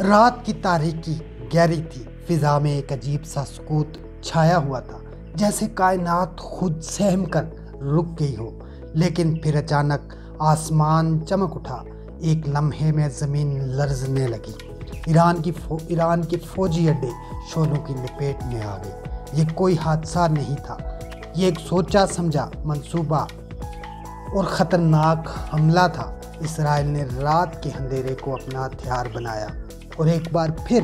رات کی تاریکی گہری تھی، فضا میں ایک عجیب سا سکوت چھایا ہوا تھا، جیسے کائنات خود سہم کر رک گئی ہو۔ لیکن پھر اچانک آسمان چمک اٹھا، ایک لمحے میں زمین لرزنے لگی۔ ایران کے فوجی اڈے شعلوں کی لپیٹ میں آ گئے۔ یہ کوئی حادثہ نہیں تھا، یہ ایک سوچا سمجھا منصوبہ اور خطرناک حملہ تھا۔ اسرائیل نے رات کے اندھیرے کو اپنا ہتھیار بنایا اور ایک بار پھر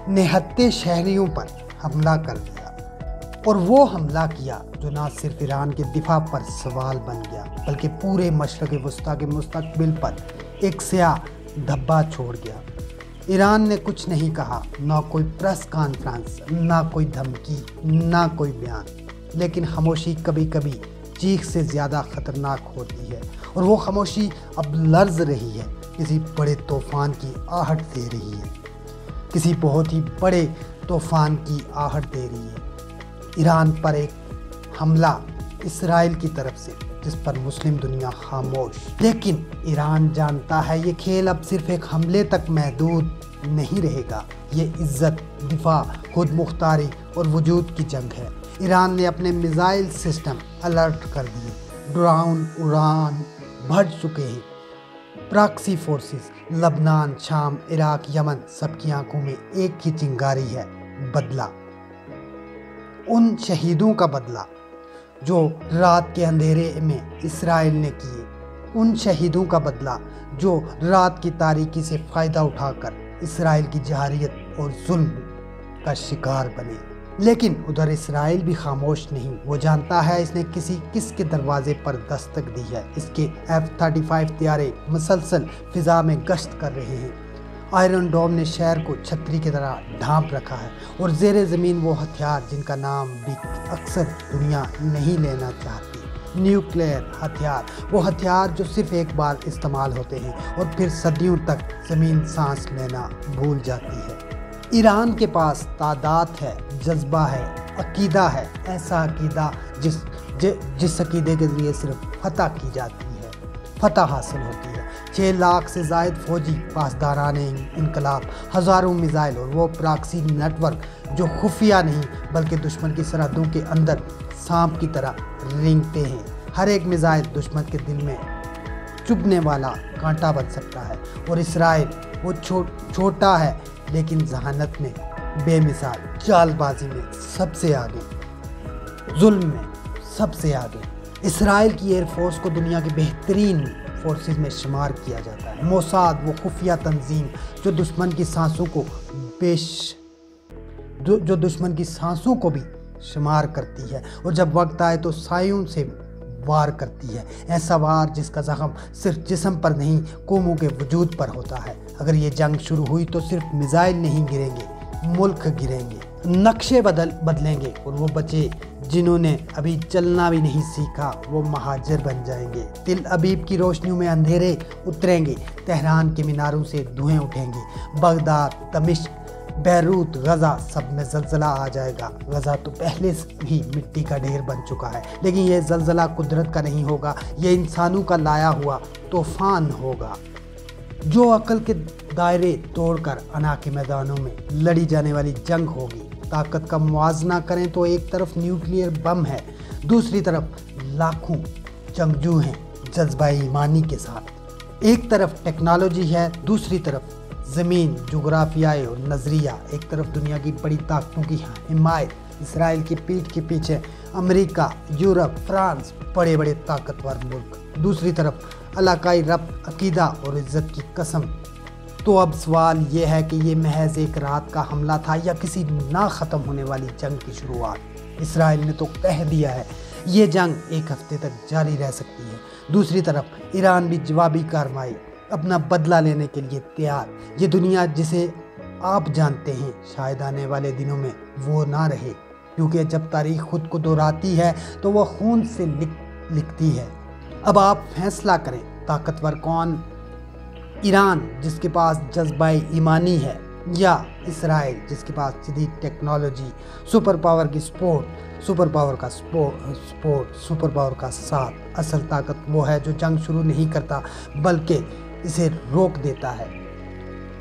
نہتے شہریوں پر حملہ کر دیا، اور وہ حملہ کیا جو نہ صرف ایران کے دفاع پر سوال بن گیا بلکہ پورے مشرق وسطیٰ کے مستقبل پر ایک سیاہ دھبا چھوڑ گیا۔ ایران نے کچھ نہیں کہا، نہ کوئی پریس کانفرنس، نہ کوئی دھمکی، نہ کوئی بیان، لیکن خاموشی کبھی کبھی چیخ سے زیادہ خطرناک ہوتی ہے، اور وہ خاموشی اب لرز رہی ہے، کسی بڑے طوفان کی آہٹ دے رہی ہے، کسی بہت ہی بڑے طوفان کی آہٹ دے رہی ہے۔ ایران پر ایک حملہ اسرائیل کی طرف سے، جس پر مسلم دنیا خاموش، لیکن ایران جانتا ہے یہ کھیل اب صرف ایک حملے تک محدود نہیں رہے گا، یہ عزت، دفاع، خود مختاری اور وجود کی جنگ ہے۔ ایران نے اپنے میزائل سسٹم الرٹ کر دیے، ڈرون اڑان بڑھ چکے ہیں۔ پراکسی فورسز لبنان، شام، عراق، یمن، سب کی آنکھوں میں ایک ہی چنگاری ہے: بدلہ۔ ان شہیدوں کا بدلہ جو رات کے اندھیرے میں اسرائیل نے کیے، ان شہیدوں کا بدلہ جو رات کی تاریکی سے فائدہ اٹھا کر اسرائیل کی جارحیت اور ظلم کا شکار بنے۔ لیکن ادھر اسرائیل بھی خاموش نہیں، وہ جانتا ہے اس نے کس کے دروازے پر دستک دی ہے۔ اس کے F-35 طیارے مسلسل فضا میں گشت کر رہے ہیں۔ آئرن ڈوم نے شہر کو چھتری کی طرح ڈھانپ رکھا ہے، اور زیر زمین وہ ہتھیار جن کا نام بھی اکثر دنیا نہیں لینا چاہتی، نیوکلیئر ہتھیار، وہ ہتھیار جو صرف ایک بار استعمال ہوتے ہیں اور پھر صدیوں تک زمین سانس لینا بھول جاتی ہے۔ ایران کے پاس تعداد ہے، جذبہ ہے، عقیدہ ہے، ایسا عقیدہ جس عقیدے کے ذریعے صرف فتح کی جاتی ہے، فتح حاصل ہوتی ہے۔ 6 لاکھ سے زائد فوجی، پاسداران انقلاب، ہزاروں میزائل، اور وہ پراکسی نیٹ ورک جو خفیہ نہیں بلکہ دشمن کی سرحدوں کے اندر سانپ کی طرح رینگتے ہیں۔ ہر ایک میزائل دشمن کے دل میں چبھنے والا کانٹا بن سکتا ہے، اور اسرائیل وہ چھوٹا ہے لیکن ذہانت میں بے مثال، چال بازی میں سب سے آگے، ظلم میں سب سے آگے۔ اسرائیل کی ایئر فورس کو دنیا کی بہترین فورسز میں شمار کیا جاتا ہے۔ موساد وہ خفیہ تنظیم جو دشمن کی سانسوں کو بھی شمار کرتی ہے، اور جب وقت آئے تو سایوں سے وار کرتی ہے، ایسا وار جس کا زخم صرف جسم پر نہیں، قوموں کے وجود پر ہوتا ہے۔ اگر یہ جنگ شروع ہوئی تو صرف میزائل نہیں گریں گے، ملک گریں گے، نقشے بدلیں گے، اور وہ بچے جنہوں نے ابھی چلنا بھی نہیں سیکھا وہ مہاجر بن جائیں گے۔ تل ابیب کی روشنیوں میں اندھیرے اتریں گے، تہران کے میناروں سے دھوئیں اٹھیں گے، بغداد، دمشق، بیروت، غزہ، سب میں زلزلہ آ جائے گا۔ غزہ تو پہلے ہی مٹی کا ڈھیر بن چکا ہے، لیکن یہ زلزلہ قدرت کا نہیں ہوگا، یہ انسانوں کا لایا ہوا طوفان ہوگا، جو عقل کے دائرے توڑ کر انا کے میدانوں میں لڑی جانے والی جنگ ہوگی۔ طاقت کا موازنہ کریں تو ایک طرف نیوکلیئر بم ہے، دوسری طرف لاکھوں جنگجو ہیں جذبہ ایمانی کے ساتھ۔ ایک طرف ٹیکنالوجی ہے، دوسری طرف زمین، جغرافیائی اور نظریہ۔ ایک طرف دنیا کی بڑی طاقتوں کی حمایت، اسرائیل کی پیٹھ کے پیچھے امریکہ، یورپ، فرانس، بڑے بڑے طاقتور ملک، دوسری طرف علاقائی ربط، عقیدہ اور عزت کی قسم۔ تو اب سوال یہ ہے کہ یہ محض ایک رات کا حملہ تھا یا کسی نہ ختم ہونے والی جنگ کی شروعات؟ اسرائیل نے تو کہہ دیا ہے یہ جنگ ایک ہفتے تک جاری رہ سکتی ہے۔ دوسری طرف ایران بھی جوابی کارروائی، اپنا بدلہ لینے کے لیے تیار۔ یہ دنیا جسے آپ جانتے ہیں شاید آنے والے دنوں میں وہ نہ رہے، کیونکہ جب تاریخ خود کو دہراتی ہے تو وہ خون سے لکھتی ہے۔ اب آپ فیصلہ کریں، طاقتور کون؟ ایران جس کے پاس جذبہ ایمانی ہے، یا اسرائیل جس کے پاس جدید ٹیکنالوجی، سپر پاور کا ساتھ؟ اصل طاقت وہ ہے جو جنگ شروع نہیں کرتا بلکہ اسے روک دیتا ہے۔